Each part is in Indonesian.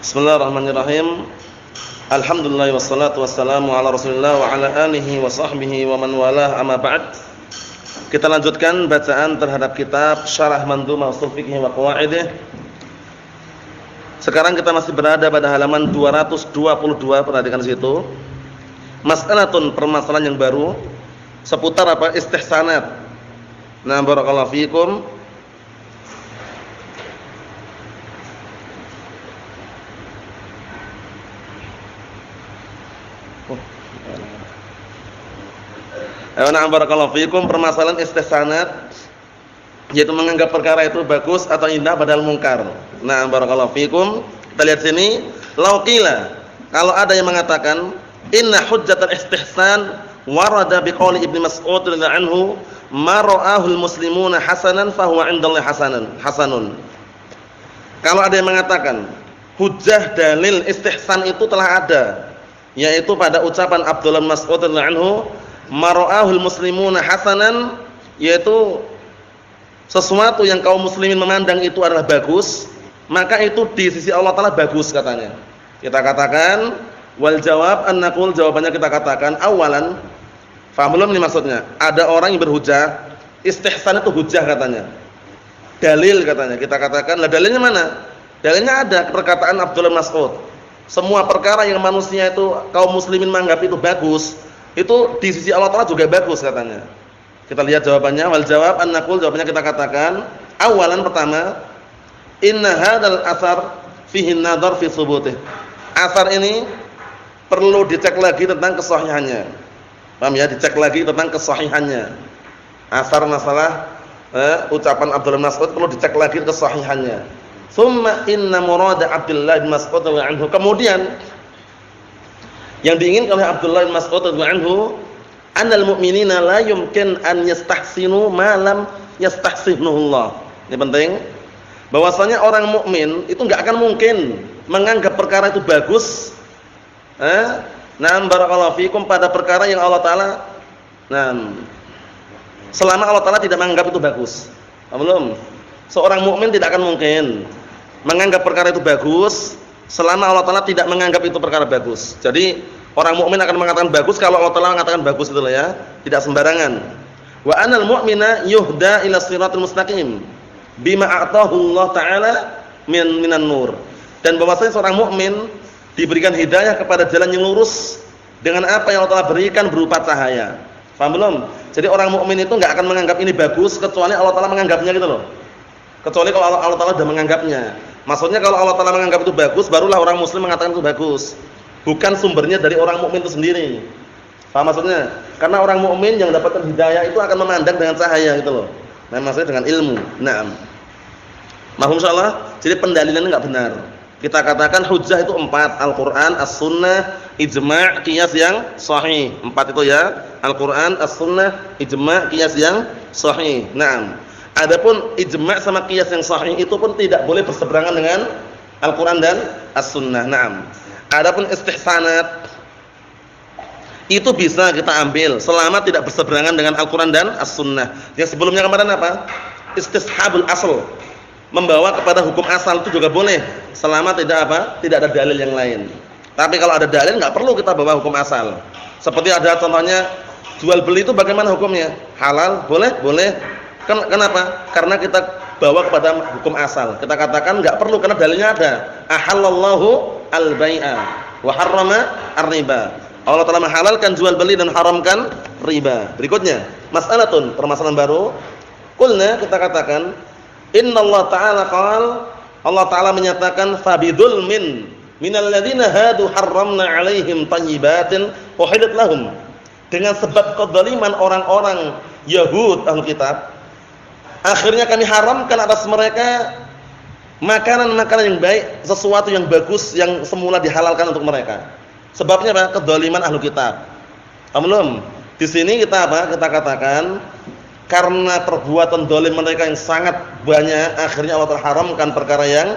Bismillahirrahmanirrahim. Alhamdulillah wassalatu wassalamu ala Rasulillah wa ala alihi wa sahbihi wa man walah, amma ba'd. Kita lanjutkan bacaan terhadap kitab Syarah Mandhumah Ushul Fiqh wa Qawaidih. Sekarang kita masih berada pada halaman 222, perhatikan situ. Mas'alatun, permasalahan yang baru seputar apa? Istihsanat. Nah, barakallahu fikum. Na'am barakallahu fikum, permasalahan istihsanat, yaitu menganggap perkara itu bagus atau indah padahal mungkar. Na'am barakallahu fikum. Kita lihat sini, lauqila, kalau ada yang mengatakan inna hujjatal istihsan warada biqauli Ibnu Mas'ud radhiyallahu anhu ma ra'ahul muslimuna hasanan fa huwa 'indallahi hasanun. Kalau ada yang mengatakan hujjah dalil istihsan itu telah ada, yaitu pada ucapan Abdullah bin Mas'ud radhiyallahu anhu, mara'ahul muslimuna hasanan, yaitu sesuatu yang kaum muslimin memandang itu adalah bagus, maka itu di sisi Allah Ta'ala bagus katanya. Kita katakan wal jawab an naqul, jawabannya kita katakan awalan, faham belum ini maksudnya? Ada orang yang berhujjah, istihsan itu hujjah katanya, dalil katanya. Kita katakan, lah dalilnya mana? Dalilnya ada perkataan Abdullah bin Mas'ud, semua perkara yang manusia itu kaum muslimin menganggap itu bagus, itu di sisi Allah Ta'ala juga bagus katanya. Kita lihat jawabannya, wal jawab an naqul, jawabannya kita katakan awalan, pertama, inna hadzal athar fihi nadhar fi thubutih. Asar ini perlu dicek lagi tentang kesahihannya. Paham ya? Dicek lagi tentang kesahihannya. Asar masalah ucapan Abdullah bin Mas'ud perlu dicek lagi kesahihannya. Tsumma inna murada Abdullah bin Mas'ud radhiyallahu anhu, kemudian yang diinginkan oleh Abdullah bin Mas'ud radhiyallahu anhu, annal mu'minina la yumkin an yastahsinu ma lam yastahsinuhullah. Ini penting. Bahwasanya orang mukmin itu enggak akan mungkin menganggap perkara itu bagus. Na'am barakallahu fikum, pada perkara yang Allah Ta'ala, selama Allah Ta'ala tidak menganggap itu bagus. Belum. Seorang mukmin tidak akan mungkin menganggap perkara itu bagus selama Allah Ta'ala tidak menganggap itu perkara bagus. Jadi orang mukmin akan mengatakan bagus kalau Allah Ta'ala mengatakan bagus, itu ya, tidak sembarangan. Wa anal mu'mina yuhda ila siratal mustaqim bima a'tahu Allah Ta'ala minan nur. Dan bahwasanya seorang mukmin diberikan hidayah kepada jalan yang lurus dengan apa yang Allah Ta'ala berikan berupa cahaya. Paham belum? Jadi orang mukmin itu enggak akan menganggap ini bagus kecuali Allah Ta'ala menganggapnya, gitu loh. Kecuali kalau Allah Ta'ala sudah menganggapnya. Maksudnya kalau Allah Ta'ala menganggap itu bagus, barulah orang muslim mengatakan itu bagus. Bukan sumbernya dari orang mukmin itu sendiri. Paham maksudnya? Karena orang mukmin yang mendapatkan hidayah itu akan memandang dengan cahaya, gitu loh. Nah, maksudnya dengan ilmu. Naam. Mahum insyaallah. Jadi pendalilannya enggak benar. Kita katakan hujjah itu 4, Al-Qur'an, As-Sunnah, ijma', qiyas yang sahih. 4 itu ya. Al-Qur'an, As-Sunnah, ijma', qiyas yang sahih. Naam. Adapun ijma' sama qiyas yang sahih itu pun tidak boleh berseberangan dengan Al-Qur'an dan As-Sunnah. Naam. Adapun istihsanat itu bisa kita ambil selama tidak berseberangan dengan Al-Qur'an dan As-Sunnah. Yang sebelumnya kemarin apa? Istishabul asl, membawa kepada hukum asal, itu juga boleh selama tidak apa? Tidak ada dalil yang lain. Tapi kalau ada dalil enggak perlu kita bawa hukum asal. Seperti ada contohnya jual beli itu bagaimana hukumnya? Halal? Boleh? Boleh. Kenapa? Karena kita bawa kepada hukum asal. Kita katakan enggak perlu karena dalilnya ada. Ahallallahu al-bai'a wa harrama ar-riba. Allah Ta'ala menghalalkan jual beli dan haramkan riba. Berikutnya, mas'alatun, permasalahan baru. Qulna, kita katakan, innallaha ta'ala qala, Allah Ta'ala menyatakan fabidulmin minal ladzina hadu harramna 'alaihim thayyibatin uhillat lahum. Dengan sebab kezaliman orang-orang Yahud ahli kitab, akhirnya kami haramkan atas mereka makanan-makanan yang baik, sesuatu yang bagus yang semula dihalalkan untuk mereka. Sebabnya apa? Kedzaliman ahli kitab. Paham belum? Di sini kita apa? Kita katakan karena perbuatan zalim mereka yang sangat banyak, akhirnya Allah terharamkan perkara yang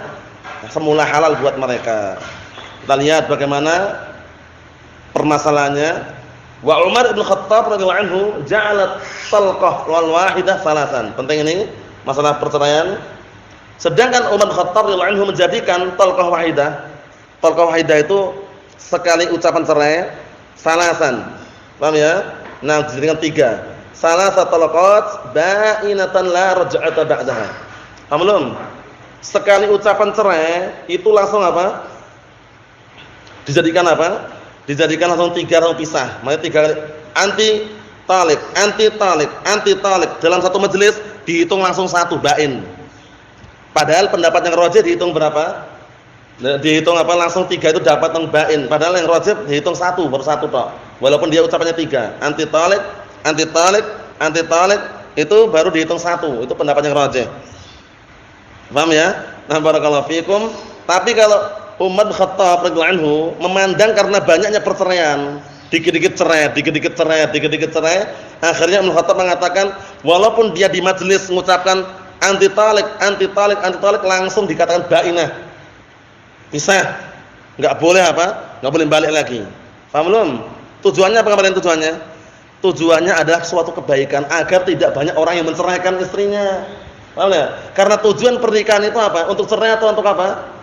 semula halal buat mereka. Kita lihat bagaimana permasalahannya. Wa Umar bin Khattab radhiyallahu anhu ja'alat talqah wal wahidah salasan. Penting ini masalah perceraian. Sedangkan Umar bin Khattab radhiyallahu anhu menjadikan talqah wahidah, Talqah wahidah itu sekali ucapan cerai, salasan. Paham ya? Nah, dijadikan 3. Salasat talaqat ba'inatan la raj'ata ba'daha. Paham belum? Sekali ucapan cerai itu langsung apa? Dijadikan apa? Dijadikan langsung 3 langsung pisah. Makanya 3 kali anti talik, anti talik, anti talik dalam satu majelis dihitung langsung 1 ba'in. Padahal pendapat yang rajih dihitung berapa? Dihitung apa langsung 3 itu dapat ba'in. Padahal yang rajih dihitung 1 baru 1 tok. Walaupun dia ucapannya 3. Anti talik, anti talik, anti talik itu baru dihitung 1. Itu pendapat yang rajih. Paham ya? Nah, barakallahu fikum. Tapi kalau Umar bin Khattab radhiyallahu anhu memandang karena banyaknya perceraian, dikit-dikit cerai, dikit-dikit cerai, dikit-dikit cerai, akhirnya Umar bin Khattab mengatakan walaupun dia di majelis mengucapkan anti talik, anti talik, anti talik langsung dikatakan ba'inah. Pisah. Enggak boleh apa? Enggak boleh balik lagi. Paham belum? Tujuannya apa kemarin tujuannya? Tujuannya adalah suatu kebaikan agar tidak banyak orang yang menceraikan istrinya. Paham ya? Karena tujuan pernikahan itu apa? Untuk cerai atau untuk apa?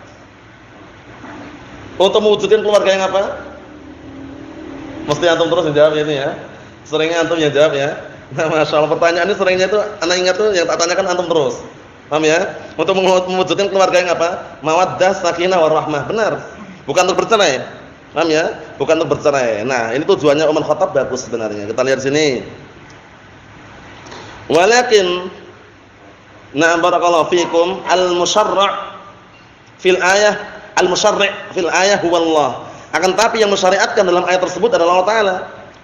Untuk mewujudkan keluarga yang apa? Mesti antum terus yang jawab ini ya. Seringnya antum yang jawab ya. Nah, Masya Allah pertanyaan ini seringnya itu anak ingat tuh yang tak tanyakan antum terus. Paham ya? Untuk mewujudkan keluarga yang apa? Mawaddah, sakinah, warahmah. Benar. Bukan untuk bercerai. Paham ya? Bukan untuk bercerai. Nah, ini tujuannya Umar Khattab bagus sebenarnya. Kita lihat sini. Walakin na'am barakallahu fikum al-musyarra' fil ayah al-musyarri' fil ayah huwa Allah. Akan tapi yang mensyariatkan dalam ayat tersebut adalah Allah Taala.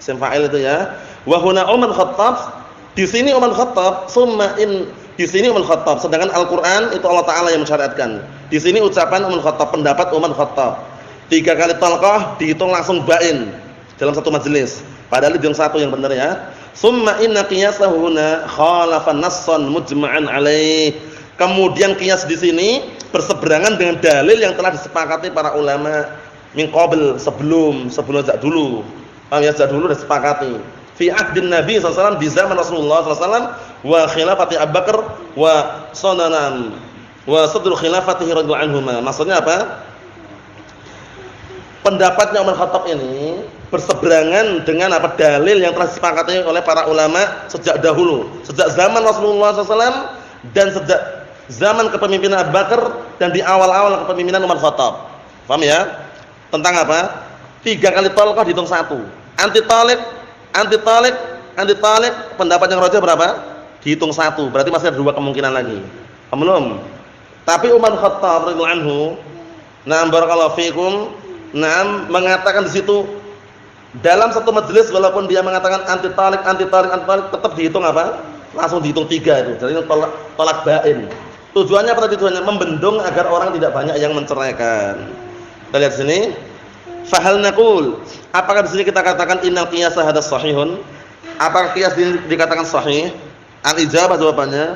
Isim fa'il itu ya. Wa huna Umar Khattab, di sini Umar Khattab, summa in di sini Umar Khattab. Sedangkan Al-Qur'an itu Allah Taala yang mensyariatkan. Di sini ucapan Umar Khattab, pendapat Umar Khattab. 3 kali talqah dihitung langsung ba'in dalam satu majelis. Padahal dihitung 1 yang benar ya. Summa inna qiyasahu huna khalafa nassan mujma'an alaih. Kemudian qiyas di sini berseberangan dengan dalil yang telah disepakati para ulama min qabl sebelum sejak dulu. Paham ya, sejak dulu disepakati. Fi ahdin Nabi sallallahu alaihi wasallam di zaman Rasulullah sallallahu alaihi wasallam wa khilafati Abu Bakar wa sunanan wa sadrul khilafatihi radhiyallahu anhuma. Maksudnya apa? Pendapatnya Umar Khattab ini berseberangan dengan apa dalil yang telah disepakati oleh para ulama sejak dahulu, sejak zaman Rasulullah SAW dan sejak zaman kepemimpinan Abu Bakar dan di awal-awal kepemimpinan Umar Khattab. Paham ya? Tentang apa? 3 kali talqah dihitung 1. Anti talik, anti talik, anti talik. Pendapat yang rajih berapa? Dihitung 1. Berarti masih ada 2 kemungkinan lagi. Paham belum? Tapi Umar Khattab radhiyallahu anhu, na'am barakallahu fikum, na'am mengatakan di situ dalam satu majelis walaupun dia mengatakan anti talik, anti talik, anti talik tetap dihitung apa? Langsung dihitung 3 itu. Jadi tolak ba'in. Tujuannya apa tadi? Tujuannya membendung agar orang tidak banyak yang menceraikan. Kita lihat sini. Fahal naqul, apakah di sini kita katakan innal qiyasa hadas sahihun? Apakah qiyas dikatakan sahih? Al-ijabah jawabannya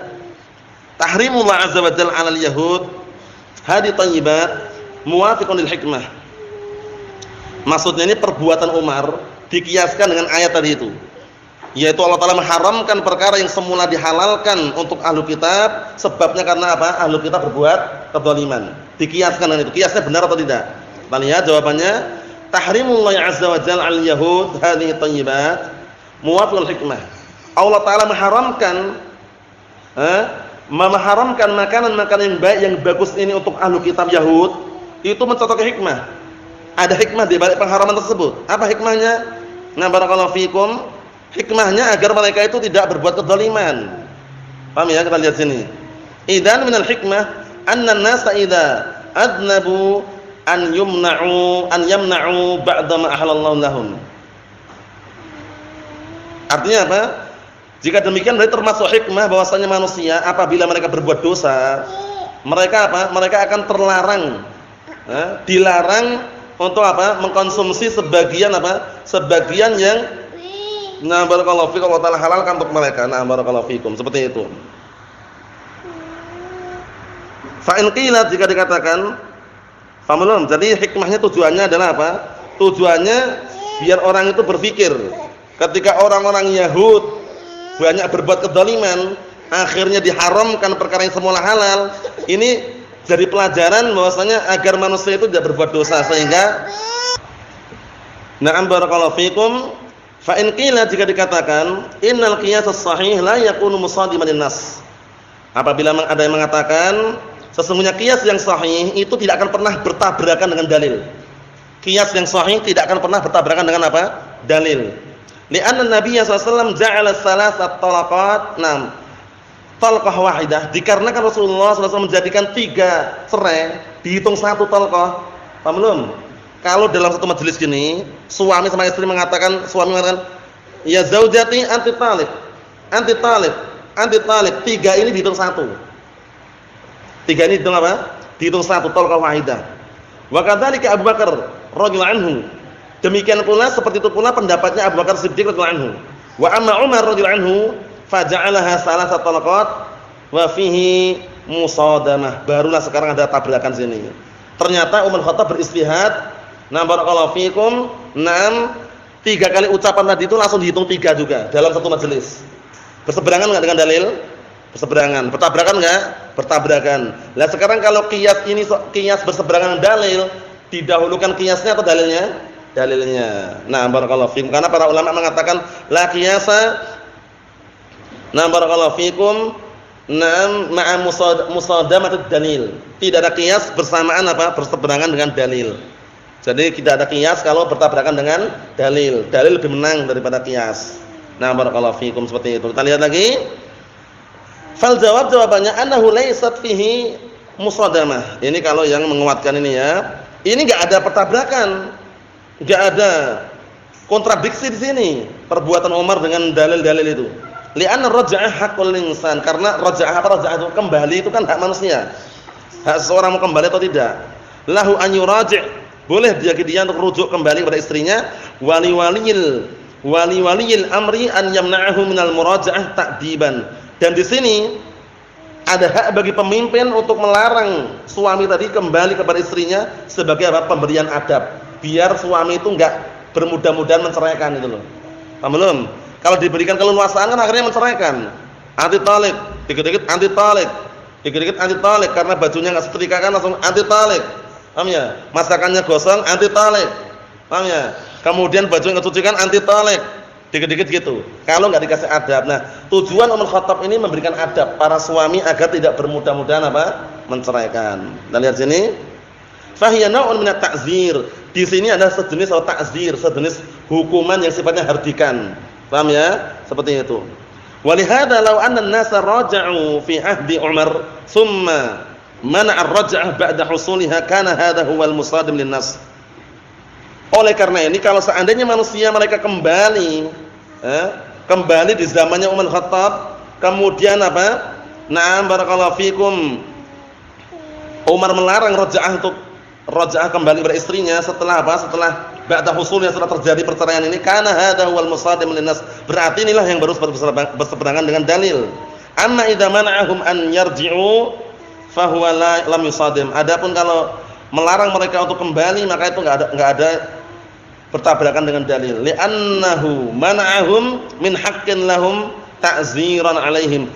tahrimullah azza wa jalla 'alal yahud hadi thayyibat muwafiqun lil hikmah. Maksudnya ini perbuatan Umar dikiaskan dengan ayat tadi itu. Yaitu Allah Taala mengharamkan perkara yang semula dihalalkan untuk ahlu kitab, sebabnya karena apa? Ahlu kitab berbuat kedzaliman. Dikiaskan dengan itu. Kiasnya benar atau tidak? Kita lihat jawabannya, tahrimullah azza wa jalla al yahud hadhihi thayyibat muwafiqul hikmah. Allah Taala mengharamkan makanan-makanan yang baik yang bagus ini untuk ahlu kitab Yahud, itu mencocoki hikmah. Ada hikmah di balik pengharaman tersebut. Apa hikmahnya? Nah, barakallahu fikum. Hikmahnya agar mereka itu tidak berbuat kedzaliman. Paham ya? Kita lihat sini. Idzan minal hikmah anna an-nasa idza adnabu an yamna'u ba'da ma ahallallahu lahum. Artinya apa? Jika demikian berarti termasuk hikmah bahwasanya manusia apabila mereka berbuat dosa, mereka apa? Mereka akan terlarang, dilarang untuk apa? Mengkonsumsi sebagian apa? Sebagian yang barakallahu fikum Allah Taala halalkan untuk mereka. Barakallahu fikum, seperti itu. Fa in qila, jika dikatakan, paham belum? Jadi hikmahnya tujuannya adalah apa? Tujuannya biar orang itu berpikir ketika orang-orang Yahud banyak berbuat kedzaliman, akhirnya diharamkan perkara yang semula halal. Ini jadi pelajaran bahwasanya agar manusia itu tidak berbuat dosa, sehingga na'am barakallahu fikum, fa in qila, jika dikatakan innal qiyas as-sahih la yakunu musadiman lin-nas. Apabila ada yang mengatakan sesungguhnya qiyas yang sahih itu tidak akan pernah bertabrakan dengan dalil. Qiyas yang sahih tidak akan pernah bertabrakan dengan apa? Dalil. Li'anna Nabi sallallahu alaihi wasallam ja'ala salasat talaqat, talqah wahidah, dikarenakan Rasulullah SAW menjadikan 3 cerai dihitung 1 talqah. Paham belum? Kalau dalam satu majelis gini, suami sama istri mengatakan, suami mengatakan, ya zaujati anti talib, anti talib, anti talib, 3 ini dihitung 1. 3 ini dihitung apa? Dihitung 1 talqah wahidah. Wa kadzalika Abu Bakar radhiyallahu anhu. Demikian pula, seperti itu pula pendapatnya Abu Bakar Siddiq radhiyallahu anhu. Wa amma Umar radhiyallahu anhu faja'alaha salasat talaqat wa fihi musadamah. Barulah sekarang ada tabrakan sini. Ternyata Umar Khattab beristihad, barakallahu fikum, 3 kali ucapan tadi itu langsung dihitung 3 juga dalam satu majelis. Berseberangan enggak dengan dalil? Berseberangan. Bertabrakan enggak? Bertabrakan. Lah sekarang kalau qiyas ini qiyas berseberangan dengan dalil, didahulukan qiyasnya atau dalilnya? Dalilnya. Barakallahu fikum, karena para ulama mengatakan la qiyasa barakallahu fikum ma'a musadamatid dalil. Tidak ada qiyas bersamaan apa? Berseberangan dengan dalil. Jadi tidak ada qiyas kalau bertabrakan dengan dalil. Dalil lebih menang daripada qiyas. Barakallahu fikum, seperti itu. Kita lihat lagi. Fal jawabannya annahu laysat fihi musadamah. Ini kalau yang menguatkan ini ya. Ini enggak ada pertabrakan. Enggak ada kontradiksi di sini perbuatan Umar dengan dalil-dalil itu. Li'anna raj'ah haqqul insan, karena raj'ah itu kembali itu kan hak manusia. Hak seorang mau kembali atau tidak. Lahu an yuraji', boleh dia untuk rujuk kembali kepada istrinya. Wali waliyil amri an yamna'ahu minal muraja'ah ta'diban. Dan di sini ada hak bagi pemimpin untuk melarang suami tadi kembali kepada istrinya sebagai apa? Pemberian adab. Biar suami itu enggak bermudah-mudahan menceraikan itu loh. Paham belum? Kalau diberikan keleluasaan kan akhirnya menceraikan. Anti talib, dikit-dikit anti talib, dikit-dikit anti talib, karena bajunya enggak setrika kan langsung anti talib. Paham ya? Masakannya gosong anti talib. Paham ya? Kemudian baju enggak cucikan anti talib. Dikit-dikit gitu. Kalau enggak dikasih adab. Nah, tujuan Umar Khattab ini memberikan adab para suami agar tidak bermudah-mudahan apa? Menceraikan. Kita lihat sini. Fahiya naw'un min at-ta'zir. Di sini ada sejenis ta'zir, sejenis hukuman yang sifatnya hardikan. Paham ya? Seperti itu. Walihada law anna an-nasa raja'u fi ahdi Umar thumma mana'a ar-raj'ah ba'da husuliha kana hadha huwal musadim lin-nas. Oleh karena ini kalau seandainya manusia mereka kembali di zamannya Umar Khattab, kemudian apa? Barakallahu fikum, Umar melarang raj'ah kembali kepada istrinya setelah apa? Setelah ba'da husulnya, setelah terjadi perceraian ini, kana hadza huwal musadim linnas. Berarti inilah yang baru berseberangan dengan dalil. Amma idza mana'ahum an yarji'u fa huwa lam yusadim. Adapun kalau melarang mereka untuk kembali, maka itu enggak ada bertabrakan dengan dalil. Li'annahu mana'ahum min haqqin lahum ta'ziran 'alaihim.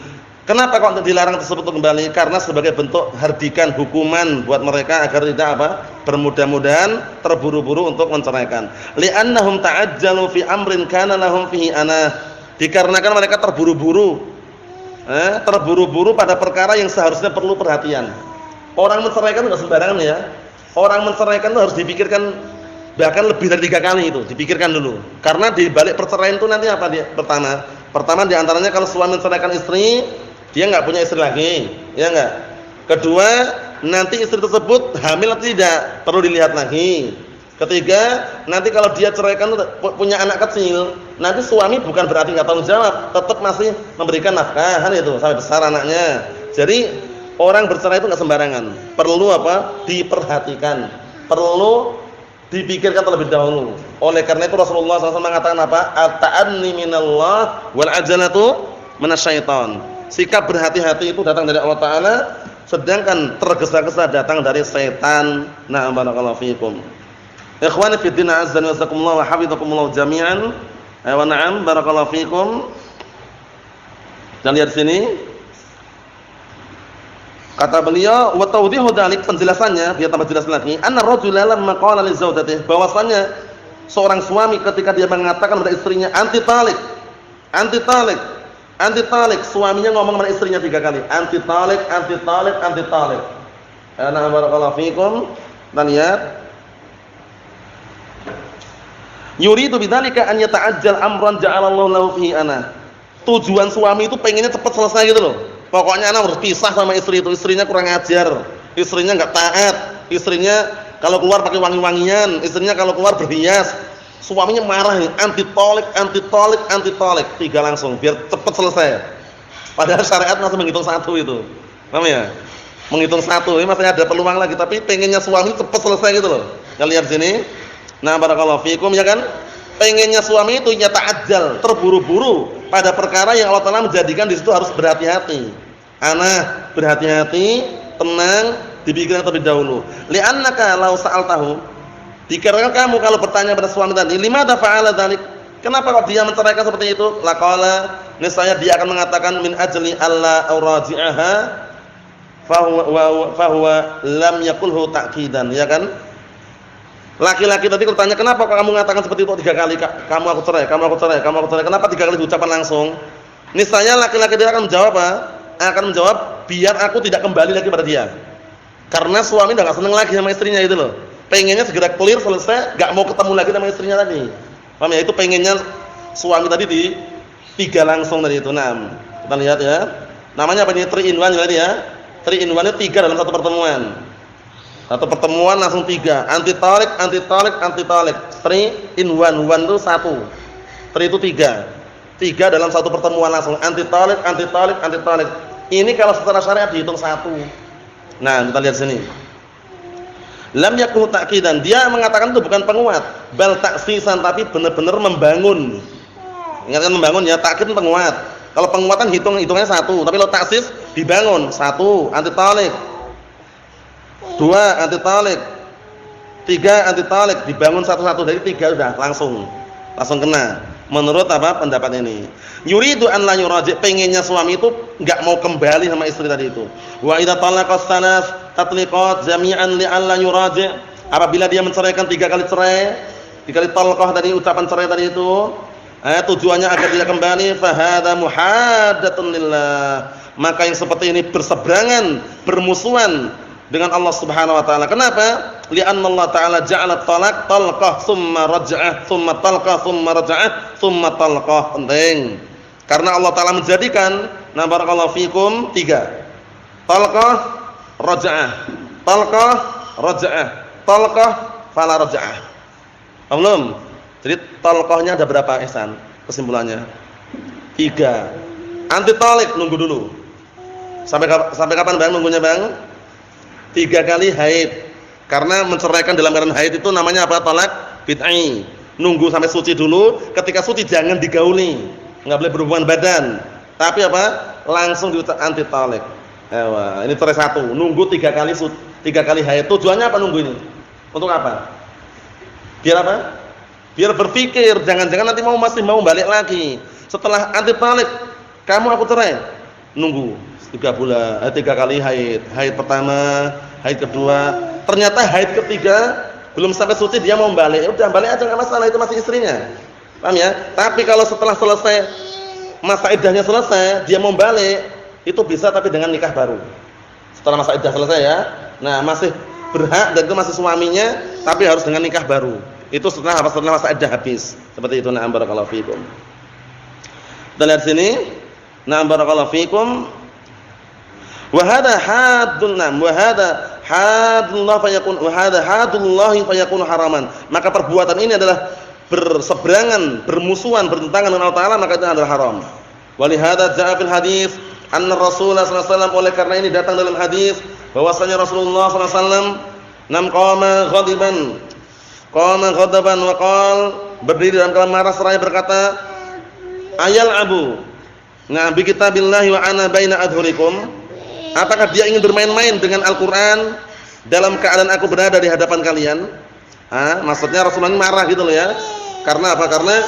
Kenapa kok dilarang tersebut untuk kembali? Karena sebagai bentuk hardikan, hukuman buat mereka agar tidak apa? Bermudah-mudahan terburu-buru untuk menceraikan. Li'annahum ta'ajjalu fi amrin kana lahum fihi anah. Dikarenakan mereka terburu-buru pada perkara yang seharusnya perlu perhatian. Orang menceraikan enggak sembarangan ya. Orang menceraikan itu harus dipikirkan, bahkan lebih dari 3 kali itu, dipikirkan dulu. Karena di balik perceraian itu nanti apa dia? Pertama di antaranya kalau suami menceraikan istri, dia enggak punya istri lagi, ya enggak? Kedua, nanti istri tersebut hamil atau tidak, perlu dilihat lagi. Ketiga, nanti kalau dia ceraikan punya anak kecil, nanti suami bukan berarti enggak tanggung jawab, tetap masih memberikan nafkah itu sampai besar anaknya. Jadi, orang bercerai itu enggak sembarangan. Perlu apa? Diperhatikan. Perlu dipikirkan terlebih dahulu. Oleh karena itu Rasulullah SAW mengatakan apa? At-ta'anni minallah wal ajalatu minasyaiton. Sikap berhati-hati itu datang dari Allah Ta'ala, sedangkan tergesa-gesa datang dari setan. Barakallahu fiikum. Ikhwani fid din, azza wa jazakumullah wa hafizakumullah jami'an. Wa na'am, barakallahu fiikum. Dan lihat sini. Kata beliau, wa tawdihu dzalik, penjelasannya biar tambah jelas lagi, anna rajula lamma qala li zawjatihi, bahwasanya seorang suami ketika dia mengatakan kepada istrinya anti talik, anti talik, anti talik, suaminya ngomong kepada istrinya 3 kali, anti talik, anti talik, anti talik. Ana barakallahu fikum. Dan lihat, yuridu bidzalika an yata'ajjal amran ja'alallahu lahu fihi ana. Tujuan suami itu pengennya cepat selesai gitu loh. Pokoknya anak harus pisah sama istri itu. Istrinya kurang ajar, istrinya enggak taat, istrinya kalau keluar pakai wangi-wangian, istrinya kalau keluar berhias. Suaminya marah nih, anti tolik, anti tolik, anti tolik. 3 langsung biar cepat selesai. Padahal syariat masih menghitung 1 itu. Paham ya? Menghitung 1, ini masih ada peluang lagi, tapi pengennya suami cepat selesai gitu loh. Kita lihat sini. Nah, barakallahu fikum, ya kan? Pengennya suami itu ya ta'ajjal, terburu-buru pada perkara yang Allah Taala menjadikan di situ harus berhati-hati. Ana berhati-hati, tenang, dipikirkan terlebih dahulu. Li'annaka law sa'altahu, dikarenakan kamu kalau bertanya pada suami tadi, limadza fa'ala dzalik? Kenapa kok dia menceraikan seperti itu? Laqala, niscaya dia akan mengatakan min ajli alla uraji'aha fahuwa lam yaqulhu ta'kidan, ya kan? Laki-laki tadi bertanya, kenapa kok kamu mengatakan seperti itu 3 kali? Kamu aku cerai, kamu aku cerai, kamu aku cerai. Kenapa 3 kali diucapkan langsung? Niscaya laki-laki dia akan menjawab apa? Akan menjawab, biar aku tidak kembali lagi pada dia. Karena suami udah gak seneng lagi sama istrinya itu loh. Pengennya segera clear, selesai, gak mau ketemu lagi sama istrinya tadi. Paham ya? Itu pengennya suami tadi di 3 langsung tadi itu. Nah, kita lihat ya. Namanya apa ini? 3 in 1 tadi ya. 3 in 1 itu 3 dalam satu pertemuan. Satu pertemuan langsung 3. Anti talik, anti talik, anti talik. 3 in 1. 1 itu 1. 3 itu 3. 3 dalam satu pertemuan langsung. Anti talik, anti talik, anti talik. Ini kalau secara syariat dihitung 1. Nah, kita lihat sini. Lam yakun ta'kidan. Dia mengatakan itu bukan penguat, bal taksisan, tapi benar-benar membangun. Ingatkan membangun ya, takkid penguat. Kalau penguatan hitungannya 1, tapi kalau taksis dibangun. 1 anti talik. 2 anti talik. 3 anti talik, dibangun satu-satu dari 3 sudah langsung kena. Menurut apa pendapat ini? Yuridu an la yuraji', pengennya suami itu enggak mau kembali sama istri tadi itu. Wa idza talaqas salas tatliqat jami'an li an la yuraji', apabila dia menceraikan 3 kali cerai, 3 kali talqah tadi, ucapan cerai tadi itu, tujuannya agar tidak kembali, fa hadza muhaddatun lillah. Maka yang seperti ini berseberangan, bermusuhan dengan Allah Subhanahu wa taala. Kenapa? Li'anna Allah taala ja'ala talaq talqah tsumma raj'ah, tsumma talqah, tsumma raj'ah, tsumma talqah. Penting. Karena Allah taala menjadikan, na barakallahu fikum, 3. Talqah, raj'ah. Talqah, raj'ah. Talqah, fala raj'ah. Belum. Jadi talqahnya ada berapa, Ihsan? Kesimpulannya 3. Anti talik nunggu dulu. Sampai kapan Bang nunggunya, Bang? 3 kali haid. Karena menceraikan dalam keadaan haid itu namanya apa? Talak bid'ah. Nunggu sampai suci dulu. Ketika suci jangan digauli, enggak boleh berhubungan badan. Tapi apa? Langsung diucap anti talak. Ini cerai 1. Nunggu 3 kali haid. Tujuannya apa nunggu ini? Untuk apa? Biar apa? Biar berpikir, jangan-jangan nanti masih mau balik lagi. Setelah anti talak, kamu aku cerai. Nunggu 3 bulan, 3 kali haid. Haid pertama, haid kedua, ternyata haid ketiga belum sampai suci dia mau balik. Udah balik aja enggak masalah, itu masih istrinya. Paham ya? Tapi kalau setelah selesai masa iddahnya selesai, dia mau balik, itu bisa tapi dengan nikah baru. Setelah masa iddah selesai ya. Nah, masih berhak dan itu masih suaminya, tapi harus dengan nikah baru. Itu setelah masa iddah habis. Seperti itu. Na'am barakallahu fikum. Kita lihat sini. Na'am barakallahu fikum. Wa hadha haddun nam wa hadha haddullah fayakun wa hadha haddullahi fayakun haraman. Maka perbuatan ini adalah berseberangan, bermusuhan, bertentangan dengan Allah Taala, maka itu adalah haram. Wa li hadza jaa fil hadis anna Rasulullah sallallahu alaihi wasallam, oleh karena ini datang dalam hadis bahwasanya Rasulullah sallallahu alaihi wasallam nam qama ghadaban wa qala, berdiri dalam keadaan marah seraya berkata, ayal abu na bi kitabillahi wa ana baina adhurikum. Apakah dia ingin bermain-main dengan Al-Quran dalam keadaan aku berada di hadapan kalian? Maksudnya Rasulullah marah gitu loh ya. Karena apa? Karena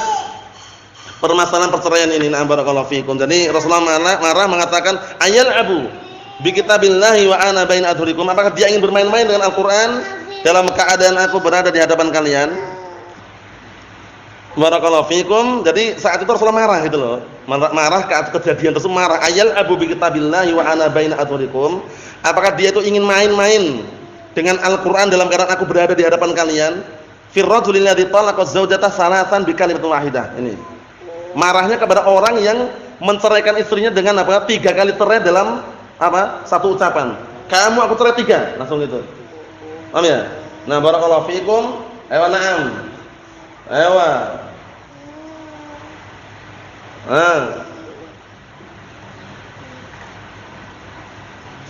permasalahan perceraian ini. Na'am barakallahu fikum. Jadi Rasulullah marah mengatakan ayal abu. bi kitabillahi wa ana baina adhurikum, apakah dia ingin bermain-main dengan Al-Qur'an dalam keadaan aku berada di hadapan kalian? Barakallahu fikum. Jadi saat itu Rasulullah marah gitu loh. Marah ke kejadian tersebut, marah. Ayal abu bi kitabillahi wa ana baina adhurikum. Apakah dia itu ingin main-main dengan Al-Qur'an dalam keadaan aku berada di hadapan kalian? Fir rajulil ladzi talaqa zawjatahu salatan bi kalimatin wahidah. Ini. Marahnya kepada orang yang menceraikan istrinya dengan apa? 3 kali cerai dalam apa? Satu ucapan. Kamu aku cerai 3, langsung gitu. Paham ya? Nah, barakallahu fikum. Ayo na'am. Ayo.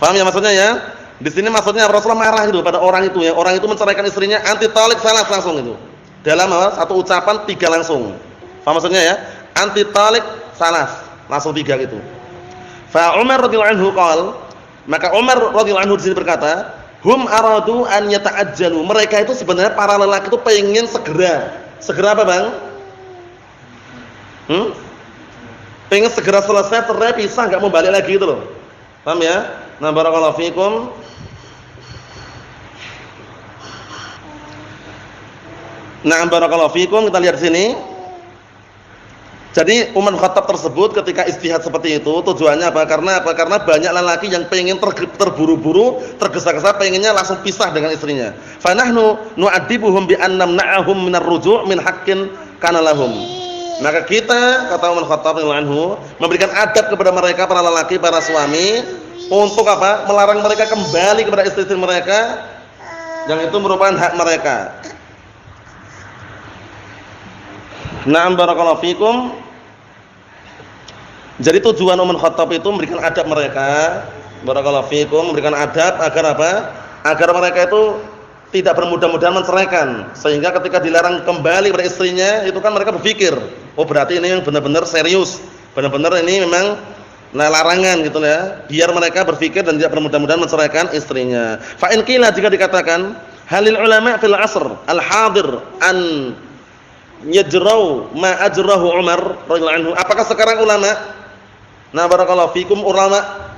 Paham ya maksudnya ya? Di sini maksudnya Rasulullah marah gitu pada orang itu ya. Orang itu menceraikan istrinya anti talik salas langsung itu. Dalam apa? Satu ucapan 3 langsung. Paham maksudnya ya? Anti talik salas langsung 3 gitu. Fa Umar radhiyallahu anhu qala, maka Umar radhiyallahu anhu di sini berkata, hum aradu an yata'ajjalu. Mereka itu sebenarnya para lelaki itu pengen segera apa, Bang? Pengen segera selesai, cerai, pisah, enggak mau balik lagi gitu loh. Paham ya? Nah, barakallahu fikum. Nah, barakallahu fikum, kita lihat di sini. Jadi Umar bin Khattab tersebut ketika istihad seperti itu tujuannya apa? Karena apa? Karena banyak lelaki yang pengen terburu-buru, tergesa-gesa pengennya langsung pisah dengan istrinya. Fa nahnu nu'adibuhum bi an namna'ahum minar ruju' min haqqin kana lahum. Maka kita, kata Umar bin Khattab radhiyallahu anhu, memberikan adab kepada mereka para lelaki, para suami untuk apa? Melarang mereka kembali kepada istri-istri mereka yang itu merupakan hak mereka. Na'am barakallahu fikum. Jadi tujuan Umar Khattab itu memberikan adab mereka, barakallahu fikum, memberikan adab agar apa? Agar mereka itu tidak bermudah-mudahan menceraikan, sehingga ketika dilarang kembali pada istrinya, itu kan mereka berpikir, oh berarti ini yang benar-benar serius, benar-benar ini memang larangan gitu ya, biar mereka berpikir dan tidak bermudah-mudahan menceraikan istrinya. Fa in qila, jika dikatakan, halil ulama fil asr al-hadir an yajrau ma ajrahu Umar radhiyallahu anhu. Apakah sekarang ulama, nah barakallahu fikum, ulama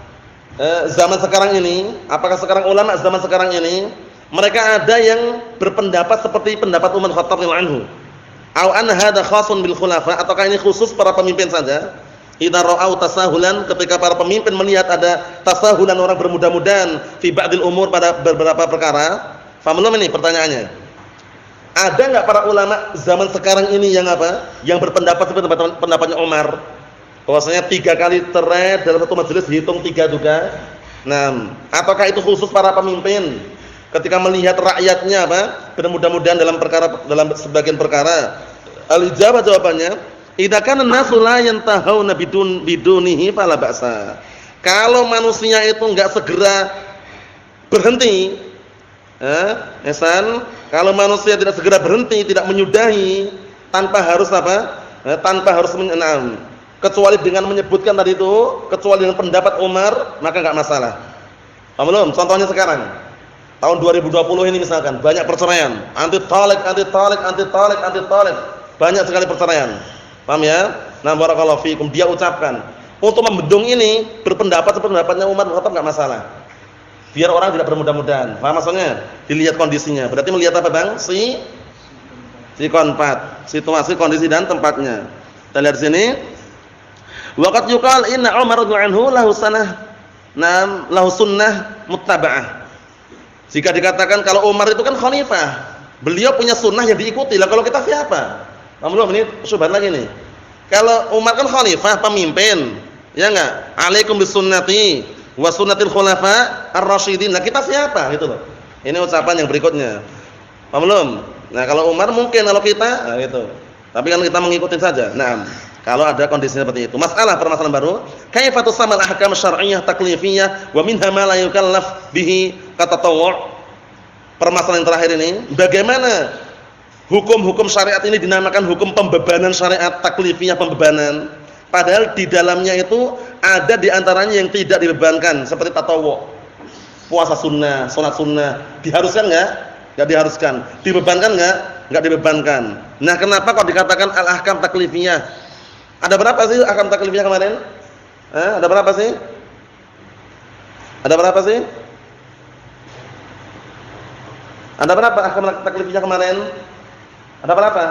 zaman sekarang ini, apakah sekarang ulama zaman sekarang ini mereka ada yang berpendapat seperti pendapat Umar Khattab radhiyallahu anhu? Au an hadza khasun bil khulafa, ataukah ini khusus para pemimpin saja? Idza ra'au tasahulan, ketika para pemimpin melihat ada tasahulan, orang bermudah-mudahan fi ba'dil umur, pada beberapa perkara. Faham belum ini pertanyaannya? Ada enggak para ulama zaman sekarang ini yang apa? Yang berpendapat seperti pendapatnya Umar? Bahwasanya 3 kali cerai dalam satu majelis dihitung 3 juga. Nah, ataukah itu khusus para pemimpin ketika melihat rakyatnya apa? Bermudah-mudahan dalam sebagian perkara? Al-ijabah, jawabannya, idza kana an-nasu la yantahuna bidunihi fala ba'sa. Kalau manusia itu enggak segera berhenti, kalau manusia tidak segera berhenti, tidak menyudahi tanpa harus apa? Tanpa harus menenang, kecuali dengan menyebutkan tadi itu, kecuali dengan pendapat Umar, maka enggak masalah. Paham belum? Contohnya sekarang, tahun 2020 ini misalkan, banyak perceraian, anti talak, banyak sekali perceraian. Paham ya? Nah, barakallahu fikum, dia ucapkan untuk membendung ini, berpendapat seperti pendapatnya Umar bin Khattab, enggak masalah. Biar orang tidak bermudah-mudahan. Paham maksudnya? Dilihat kondisinya. Berarti melihat apa, Bang? Situasi, kondisi dan tempatnya. Kita lihat di sini. Waqad yuqal inna Umar radhiyallahu anhu lahu sunnah muttaba'ah. Jika dikatakan kalau Umar itu kan khalifah, beliau punya sunnah yang diikuti. Lah kalau kita siapa? Paham belum? Ini syubhat lagi nih. Kalau Umar kan khalifah, pemimpin, ya enggak? Alaikum bisunnati wa sunnatil khulafa ar-rasyidin. Nah, kita siapa gitu loh. Ini ucapan yang berikutnya. Paham belum? Nah, kalau Umar mungkin, kalau kita, nah gitu. Tapi kan kita mengikuti saja. Nah, kalau ada kondisi seperti itu. Permasalahan baru, kaifa tusammal ahkam syar'iyyah taklifiyah wa minha ma la yukallaf bihi katatawwu'. Permasalahan terakhir ini, bagaimana hukum-hukum syariat ini dinamakan hukum pembebanan syariat, taklifiyah, pembebanan. Padahal di dalamnya itu ada di antaranya yang tidak dibebankan, seperti tatawwu', puasa sunnah, salat sunnah. Diharuskan enggak? Enggak diharuskan. Dibebankan enggak? Enggak dibebankan. Nah, kenapa kok dikatakan al-ahkam taklifiyah? Ada berapa sih ahkam taklifiyah kemarin? Ada berapa sih? Ada berapa sih? Ada berapa ahkam taklifiyah kemarin? Ada berapa?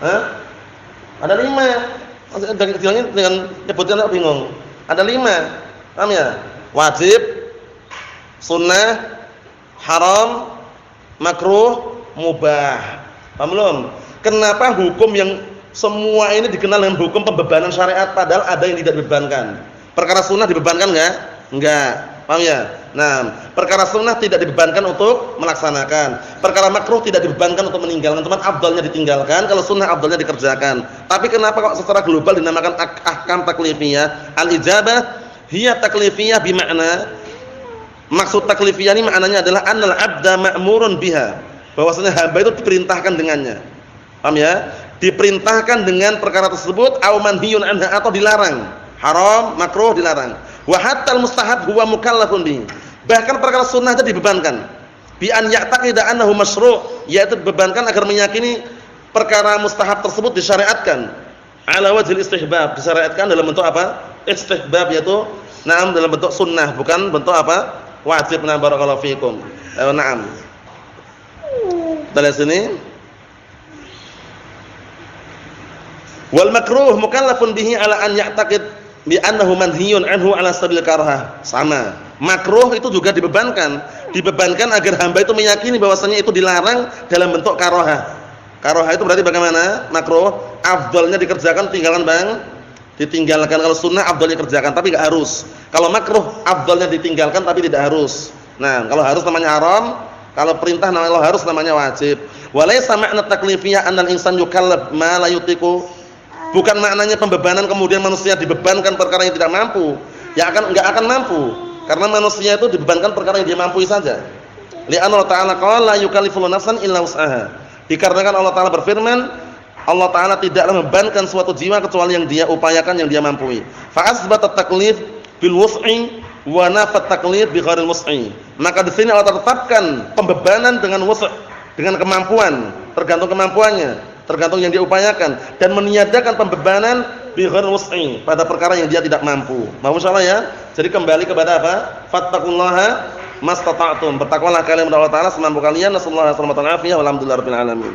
Hah? Ada 5. Dengan nyebutnya enggak bingung. Ada 5. Paham ya? Wajib, sunnah, haram, makruh, mubah. Paham belum? Kenapa hukum yang semua ini dikenal dengan hukum pembebanan syariat padahal ada yang tidak dibebankan? Perkara sunnah dibebankan enggak? Enggak. Paham ya? Nah, perkara sunnah tidak dibebankan untuk melaksanakan. Perkara makruh tidak dibebankan untuk meninggalkan. Teman afdalnya ditinggalkan, kalau sunnah afdalnya dikerjakan. Tapi kenapa kok secara global dinamakan ahkam taklifiyah? Al-ijabah hiya taklifiyah bimakna, maksud taklifiyah ini maknanya adalah annal abda ma'murun biha. Bahwasanya hamba itu diperintahkan dengannya. Paham ya? Diperintahkan dengan perkara tersebut au manhiyun anha atau dilarang. Haram, makruh dilarang. Wa hatta al-mustahab huwa mukallafun bi. Bahkan perkara sunnah itu dibebankan. Bi an ya'taqida annahu masyru', yaitu dibebankan agar meyakini perkara mustahab tersebut disyariatkan. Ala wajhil istihbab, disyariatkan dalam bentuk apa? Istihbab, yaitu na'am dalam bentuk sunnah, bukan bentuk apa? Wajib. Nah, barakallahu fikum. Na'am. Dari sini wal makruh mukallafun bihi ala an ya'taqid bi annahu manhiyun anhu ala sabil karahah. Sama. Makruh itu juga dibebankan agar hamba itu meyakini bahwasanya itu dilarang dalam bentuk karahah. Karahah itu berarti bagaimana? Makruh afdalnya dikerjakan, tinggalkan Bang. Ditinggalkan. Kalau sunnah afdalnya dikerjakan tapi enggak harus. Kalau makruh afdalnya ditinggalkan tapi tidak harus. Nah, kalau harus namanya haram, kalau perintah namanya harus namanya wajib. Walaysa ma'na taklifiyah annal insan yukallaf ma la yutiqu. Bukan maknanya pembebanan kemudian manusia dibebankan perkara yang tidak mampu. Ya enggak akan mampu. Karena manusia itu dibebankan perkara yang dia mampu saja. Li'anna Allah Ta'ala qala la yukallifu nafsan illa wus'aha. Dikarenakan Allah Ta'ala berfirman, Allah Ta'ala tidaklah membebankan suatu jiwa kecuali yang dia upayakan, yang dia mampu. Fa asbata taklif bil wus'i wa nafat taklif bi ghairil wus'i. Maka di sini Allah tetapkan pembebanan dengan wus', dengan kemampuan, tergantung kemampuannya, tergantung yang dia upayakan, dan meniadakan pembebanan bi ghairil wus'i pada perkara yang dia tidak mampu. Mau insyaallah ya. Jadi kembali kepada apa? Fattaqullaha mastata'tum. Bertakwalah kalian kepada Allah Ta'ala semampu kalian. Nasallahu alaihi wasallam. Walhamdulillahirabbil alamin.